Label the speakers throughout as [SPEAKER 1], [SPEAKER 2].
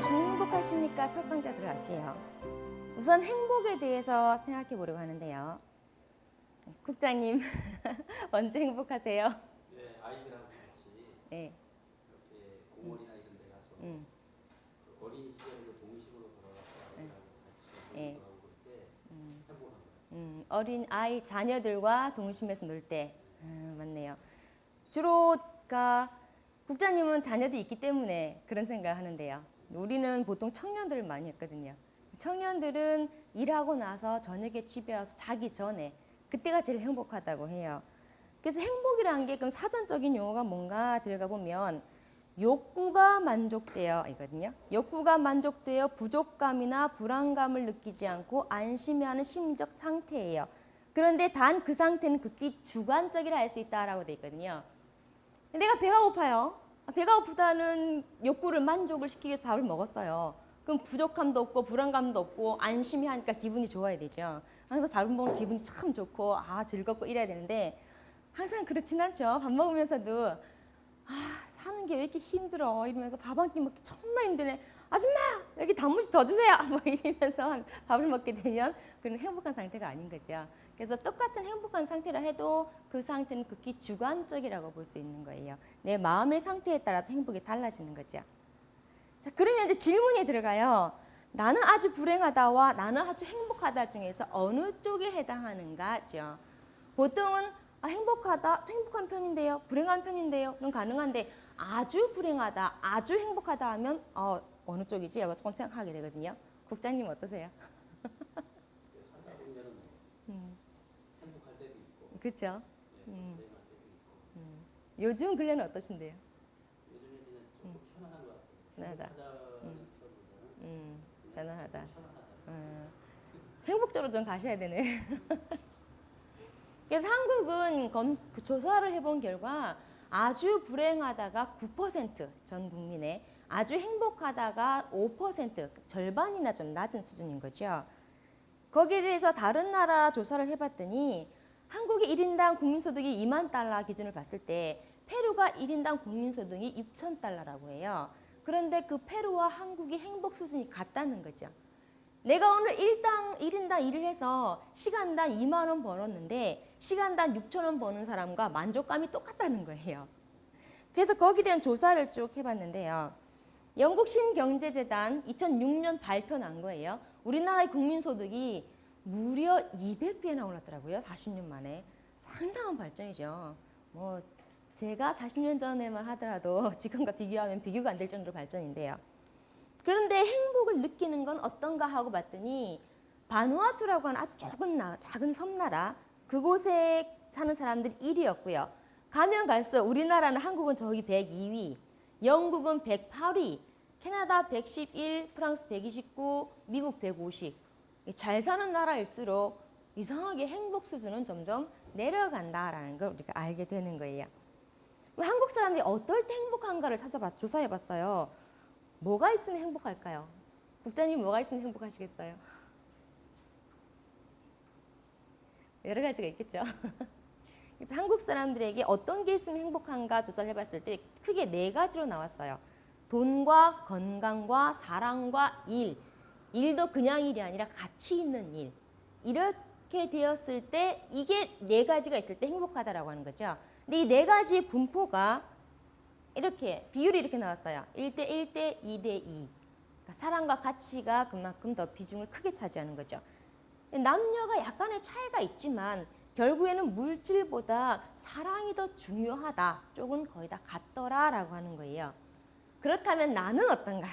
[SPEAKER 1] 당신은 행복하십니까? 첫 번째 들어갈게요. 우선 행복에 대해서 생각해 보려고 하는데요. 국장님, 언제 행복하세요?
[SPEAKER 2] 네, 아이들하고 같이
[SPEAKER 1] 네.
[SPEAKER 2] 이렇게 공원이나 이런 데 가서 그 어린 시절로 동심으로 돌아가서 아이들하고 같이
[SPEAKER 1] 네.
[SPEAKER 2] 돌아오고 그럴 때 행복한 거예요.
[SPEAKER 1] 어린 아이 자녀들과 동심에서 놀 때. 맞네요. 주로 국장님은 자녀들이 있기 때문에 그런 생각을 하는데요. 우리는 보통 청년들을 많이 했거든요. 청년들은 일하고 나서 저녁에 집에 와서 자기 전에 그때가 제일 행복하다고 해요. 그래서 행복이라는 게 그럼 사전적인 용어가 뭔가 들어가 보면 욕구가 만족되어 이거든요. 욕구가 만족되어 부족감이나 불안감을 느끼지 않고 안심해하는 심리적 상태예요. 그런데 단 그 상태는 극히 주관적이라 할 수 있다라고 돼 있거든요. 내가 배가 고파요. 배가 고프다는 욕구를 만족을 시키기 위해서 밥을 먹었어요. 그럼 부족함도 없고 불안감도 없고 안심이 하니까 기분이 좋아야 되죠. 항상 밥을 먹으면 기분이 참 좋고 즐겁고 이래야 되는데 항상 그렇진 않죠. 밥 먹으면서도 사는 게 왜 이렇게 힘들어 이러면서 밥 한 끼 먹기 정말 힘드네. 아줌마 여기 단무지 더 주세요. 뭐 이러면서 밥을 먹게 되면 그건 행복한 상태가 아닌 거죠. 그래서 똑같은 행복한 상태라 해도 그 상태는 극히 주관적이라고 볼 수 있는 거예요. 내 마음의 상태에 따라서 행복이 달라지는 거죠. 자, 그러면 이제 질문이 들어가요. 나는 아주 불행하다와 나는 아주 행복하다 중에서 어느 쪽에 해당하는가죠. 보통은 행복하다, 행복한 편인데요, 불행한 편인데요, 는 가능한데 아주 불행하다, 아주 행복하다 하면 어느 쪽이지? 라고 조금 생각하게 되거든요. 국장님 어떠세요?
[SPEAKER 2] 살다 보면은 행복할 때도 있고,
[SPEAKER 1] 그렇죠.
[SPEAKER 2] 불행할 때도 있고.
[SPEAKER 1] 요즘 근래는 어떠신데요?
[SPEAKER 2] 요즘에 그냥 조금 편안한 것 같아요.
[SPEAKER 1] 편하다.
[SPEAKER 2] 행복하다는 표현보다는
[SPEAKER 1] 편안하다.
[SPEAKER 2] 편안하다.
[SPEAKER 1] 행복적으로 좀 가셔야 되네. 그래서 한국은 조사를 해본 결과 아주 불행하다가 9%, 전 국민의 아주 행복하다가 5%, 절반이나 좀 낮은 수준인 거죠. 거기에 대해서 다른 나라 조사를 해봤더니 한국의 1인당 국민소득이 2만 달러 기준을 봤을 때 페루가 1인당 국민소득이 6천 달러라고 해요. 그런데 그 페루와 한국의 행복 수준이 같다는 거죠. 내가 오늘 1인당 일을 해서 시간당 2만 원 벌었는데 시간당 6천 원 버는 사람과 만족감이 똑같다는 거예요. 그래서 거기에 대한 조사를 쭉 해봤는데요. 영국 신경제재단 2006년 발표 난 거예요. 우리나라의 국민소득이 무려 200배나 올랐더라고요. 40년 만에. 상당한 발전이죠. 제가 40년 전에만 하더라도 지금과 비교하면 비교가 안 될 정도로 발전인데요. 그런데 행복을 느끼는 건 어떤가 하고 봤더니 바누아투라고 하는 아주 작은 섬나라, 그곳에 사는 사람들이 1위였고요. 가면 갈수록 우리나라는 한국은 저기 102위, 영국은 108위, 캐나다 111, 프랑스 129, 미국 150. 잘 사는 나라일수록 이상하게 행복 수준은 점점 내려간다라는 걸 우리가 알게 되는 거예요. 한국 사람들이 어떨 때 행복한가를 조사해봤어요. 뭐가 있으면 행복할까요? 국장님 뭐가 있으면 행복하시겠어요? 여러 가지가 있겠죠. 한국 사람들에게 어떤 게 있으면 행복한가 조사를 해봤을 때 크게 4가지로 나왔어요. 돈과 건강과 사랑과 일. 일도 그냥 일이 아니라 가치 있는 일. 이렇게 되었을 때 이게 4가지가 있을 때 행복하다라고 하는 거죠. 근데 이 4가지 분포가 이렇게 비율이 이렇게 나왔어요. 1대 1대 2대 2. 그러니까 사랑과 가치가 그만큼 더 비중을 크게 차지하는 거죠. 남녀가 약간의 차이가 있지만 결국에는 물질보다 사랑이 더 중요하다 쪽은 거의 다 같더라라고 하는 거예요. 그렇다면 나는 어떤가?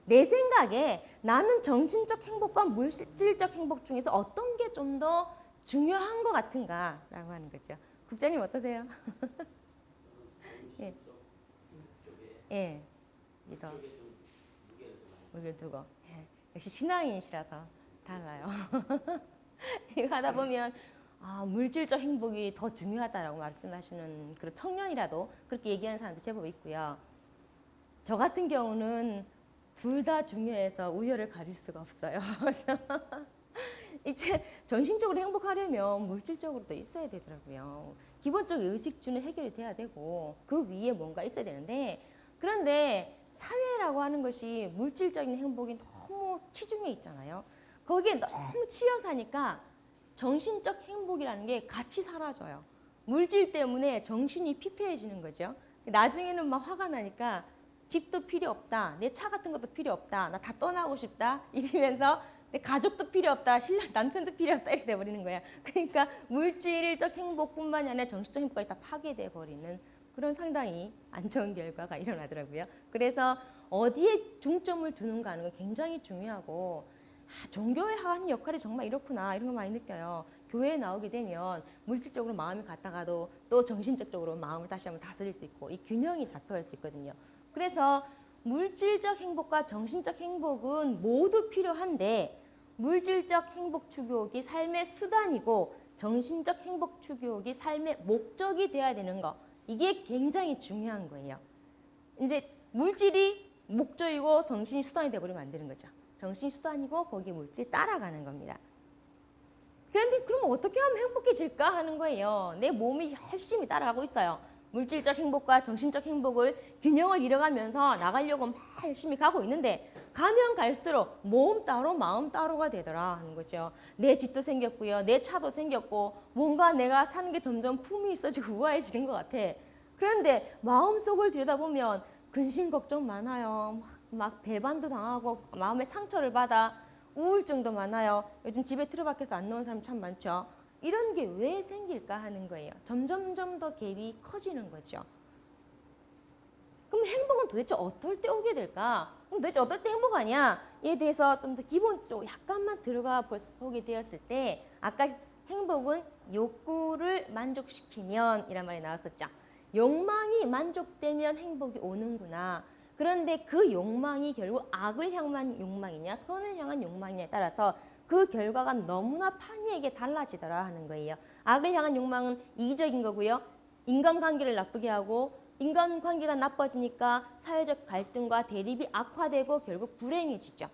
[SPEAKER 1] 내 생각에 나는 정신적 행복과 물질적 행복 중에서 어떤 게 좀 더 중요한 것 같은가라고 하는 거죠. 국장님 어떠세요? 예. 예. 더 무게를 두고. 예. 역시 신앙인이시라서 달라요. 이거 하다 보면 물질적 행복이 더 중요하다라고 말씀하시는 그런 청년이라도 그렇게 얘기하는 사람도 제법 있고요. 저 같은 경우는 둘 다 중요해서 우열을 가릴 수가 없어요. 그래서 이제 전신적으로 행복하려면 물질적으로도 있어야 되더라고요. 기본적 의식주는 해결이 돼야 되고 그 위에 뭔가 있어야 되는데 그런데 사회라고 하는 것이 물질적인 행복이 너무 치중해 있잖아요. 거기에 너무 치여 사니까 정신적 행복이라는 게 같이 사라져요. 물질 때문에 정신이 피폐해지는 거죠. 나중에는 막 화가 나니까 집도 필요 없다. 내 차 같은 것도 필요 없다. 나 다 떠나고 싶다. 이러면서 내 가족도 필요 없다. 신랑 남편도 필요 없다. 이렇게 돼버리는 거야. 그러니까 물질적 행복뿐만이 아니라 정신적 행복까지 다 파괴돼 버리는 그런 상당히 안 좋은 결과가 일어나더라고요. 그래서 어디에 중점을 두는가 하는 건 굉장히 중요하고 종교에 하는 역할이 정말 이렇구나 이런 거 많이 느껴요. 교회에 나오게 되면 물질적으로 마음이 갔다가도 또 정신적으로 마음을 다시 한번 다스릴 수 있고 이 균형이 잡혀갈 수 있거든요. 그래서 물질적 행복과 정신적 행복은 모두 필요한데 물질적 행복 추구욕이 삶의 수단이고 정신적 행복 추구욕이 삶의 목적이 돼야 되는 거 이게 굉장히 중요한 거예요. 이제 물질이 목적이고 정신이 수단이 돼버리면 안 되는 거죠. 정신이 수단이고 거기에 물질이 따라가는 겁니다. 그런데 그럼 어떻게 하면 행복해질까 하는 거예요. 내 몸이 열심히 따라가고 있어요. 물질적 행복과 정신적 행복을 균형을 잃어가면서 나가려고 막 열심히 가고 있는데 가면 갈수록 몸 따로 마음 따로가 되더라 하는 거죠. 내 집도 생겼고요. 내 차도 생겼고 뭔가 내가 사는 게 점점 품이 있어지고 우아해지는 것 같아. 그런데 마음속을 들여다보면 근심 걱정 많아요. 막 배반도 당하고 마음에 상처를 받아 우울증도 많아요. 요즘 집에 틀어박혀서 안 나오는 사람 참 많죠. 이런 게 왜 생길까 하는 거예요. 점점점 더 갭이 커지는 거죠. 그럼 행복은 도대체 어떨 때 오게 될까? 그럼 도대체 어떨 때 행복 아니야? 이에 대해서 좀 더 기본적으로 약간만 들어가 보게 되었을 때 아까 행복은 욕구를 만족시키면 이란 말이 나왔었죠. 욕망이 만족되면 행복이 오는구나. 그런데 그 욕망이 결국 악을 향한 욕망이냐 선을 향한 욕망이냐에 따라서 그 결과가 너무나 판이하게 달라지더라 하는 거예요. 악을 향한 욕망은 이기적인 거고요. 인간관계를 나쁘게 하고 인간관계가 나빠지니까 사회적 갈등과 대립이 악화되고 결국 불행해지죠.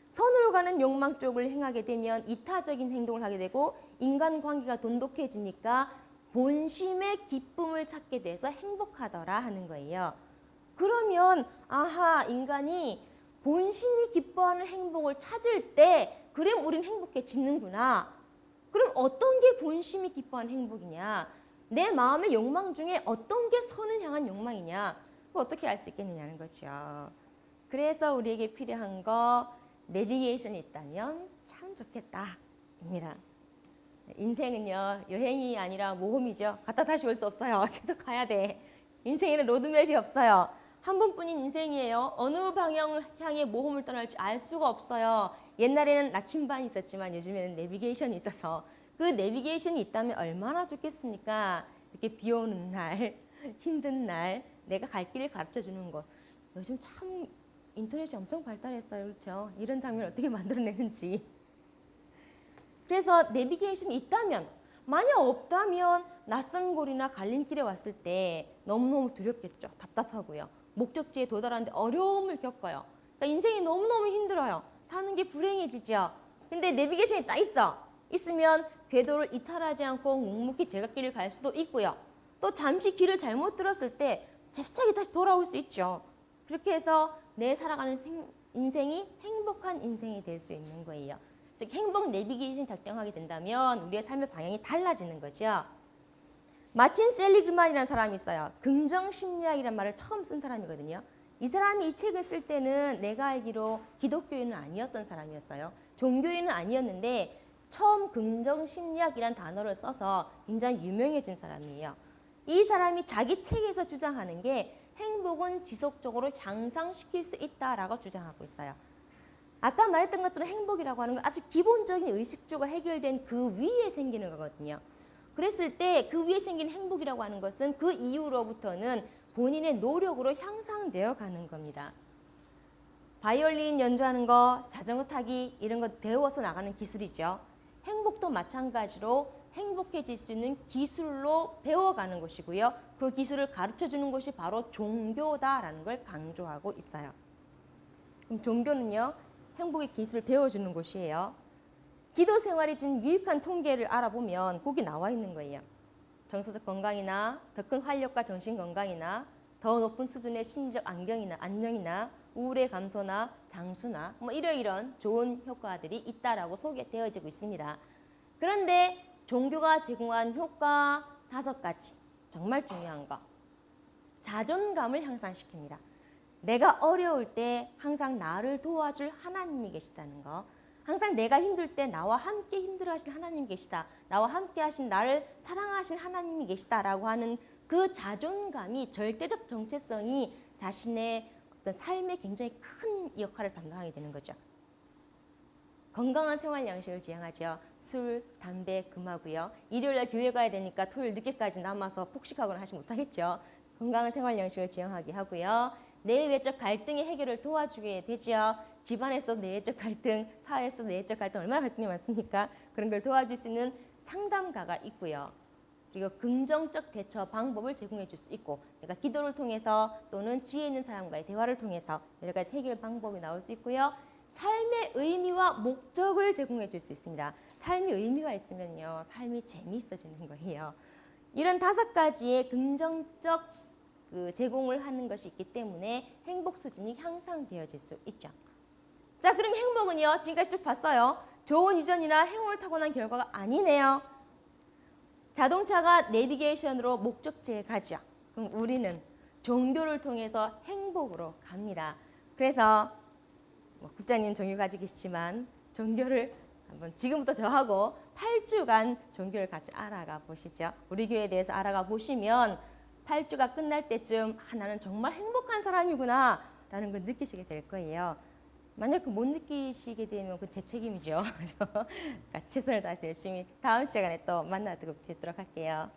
[SPEAKER 1] 선으로 가는 욕망 쪽을 행하게 되면 이타적인 행동을 하게 되고 인간관계가 돈독해지니까 본심의 기쁨을 찾게 돼서 행복하더라 하는 거예요. 그러면 아하 인간이 본심이 기뻐하는 행복을 찾을 때 그럼 우린 행복해지는구나. 그럼 어떤 게 본심이 기뻐하는 행복이냐? 내 마음의 욕망 중에 어떤 게 선을 향한 욕망이냐? 어떻게 알 수 있겠느냐는 거죠. 그래서 우리에게 필요한 거 내비게이션이 있다면 참 좋겠다입니다. 인생은요 여행이 아니라 모험이죠. 갔다 다시 올 수 없어요. 계속 가야 돼. 인생에는 로드맵이 없어요. 한 번뿐인 인생이에요. 어느 방향을 향해 모험을 떠날지 알 수가 없어요. 옛날에는 나침반이 있었지만 요즘에는 내비게이션이 있어서 그 내비게이션이 있다면 얼마나 좋겠습니까? 이렇게 비 오는 날, 힘든 날 내가 갈 길을 가르쳐주는 것. 요즘 참 인터넷이 엄청 발달했어요. 그렇죠? 이런 장면을 어떻게 만들어내는지. 그래서 내비게이션이 있다면 만약 없다면 낯선 곳이나 갈림길에 왔을 때 너무너무 두렵겠죠. 답답하고요. 목적지에 도달하는데 어려움을 겪어요. 그러니까 인생이 너무너무 힘들어요. 사는 게 불행해지죠. 근데 내비게이션이 딱 있으면 궤도를 이탈하지 않고 묵묵히 제갓길을 갈 수도 있고요. 또 잠시 길을 잘못 들었을 때 잽싸게 다시 돌아올 수 있죠. 그렇게 해서 내 살아가는 인생이 행복한 인생이 될 수 있는 거예요. 즉 행복 내비게이션 작동하게 된다면 우리의 삶의 방향이 달라지는 거죠. 마틴 셀리그만이라는 사람이 있어요. 긍정심리학이라는 말을 처음 쓴 사람이거든요. 이 사람이 이 책을 쓸 때는 내가 알기로 기독교인은 아니었던 사람이었어요. 종교인은 아니었는데 처음 긍정심리학이라는 단어를 써서 굉장히 유명해진 사람이에요. 이 사람이 자기 책에서 주장하는 게 행복은 지속적으로 향상시킬 수 있다라고 주장하고 있어요. 아까 말했던 것처럼 행복이라고 하는 건 아주 기본적인 의식주가 해결된 그 위에 생기는 거거든요. 그랬을 때 그 위에 생긴 행복이라고 하는 것은 그 이후로부터는 본인의 노력으로 향상되어 가는 겁니다. 바이올린 연주하는 거, 자전거 타기 이런 거 배워서 나가는 기술이죠. 행복도 마찬가지로 행복해질 수 있는 기술로 배워가는 것이고요. 그 기술을 가르쳐주는 것이 바로 종교다라는 걸 강조하고 있어요. 그럼 종교는요. 행복의 기술을 배워주는 곳이에요. 기도 생활이 지금 유익한 통계를 알아보면 거기 나와 있는 거예요. 정서적 건강이나 더 큰 활력과 정신 건강이나 더 높은 수준의 심리적 안정이나 우울의 감소나 장수나 뭐 이런 좋은 효과들이 있다라고 소개되어지고 있습니다. 그런데 종교가 제공한 효과 5가지, 정말 중요한 거. 자존감을 향상시킵니다. 내가 어려울 때 항상 나를 도와줄 하나님이 계시다는 거. 항상 내가 힘들 때 나와 함께 힘들어하신 하나님이 계시다. 나와 함께 하신 나를 사랑하신 하나님이 계시다라고 하는 그 자존감이, 절대적 정체성이 자신의 어떤 삶에 굉장히 큰 역할을 담당하게 되는 거죠. 건강한 생활 양식을 지향하죠. 술, 담배 금하고요. 일요일날 교회 가야 되니까 토요일 늦게까지 남아서 폭식하거나 하지 못하겠죠. 건강한 생활 양식을 지향하게 하고요. 내외적 갈등의 해결을 도와주게 되죠. 집안에서 내외적 갈등, 사회에서 내외적 갈등 얼마나 갈등이 많습니까? 그런 걸 도와줄 수 있는 상담가가 있고요. 그리고 긍정적 대처 방법을 제공해 줄 수 있고, 내가 기도를 통해서 또는 지혜 있는 사람과의 대화를 통해서 여러 가지 해결 방법이 나올 수 있고요. 삶의 의미와 목적을 제공해 줄 수 있습니다. 삶의 의미가 있으면요, 삶이 재미있어지는 거예요. 이런 5가지의 긍정적 제공을 하는 것이 있기 때문에 행복 수준이 향상되어질 수 있죠. 자, 그럼 행복은요, 지금까지 쭉 봤어요. 좋은 유전이나 행운을 타고난 결과가 아니네요. 자동차가 내비게이션으로 목적지에 가죠. 그럼 우리는 종교를 통해서 행복으로 갑니다. 그래서 국장님 종교 가지고 계시지만 종교를 한번 지금부터 저하고 8주간 종교를 같이 알아가 보시죠. 우리 교회에 대해서 알아가 보시면 8주가 끝날 때쯤 나는 정말 행복한 사람이구나 라는 걸 느끼시게 될 거예요. 만약 못 느끼시게 되면 그 제 책임이죠. 같이 최선을 다해서 열심히 다음 시간에 또 만나뵙도록 할게요.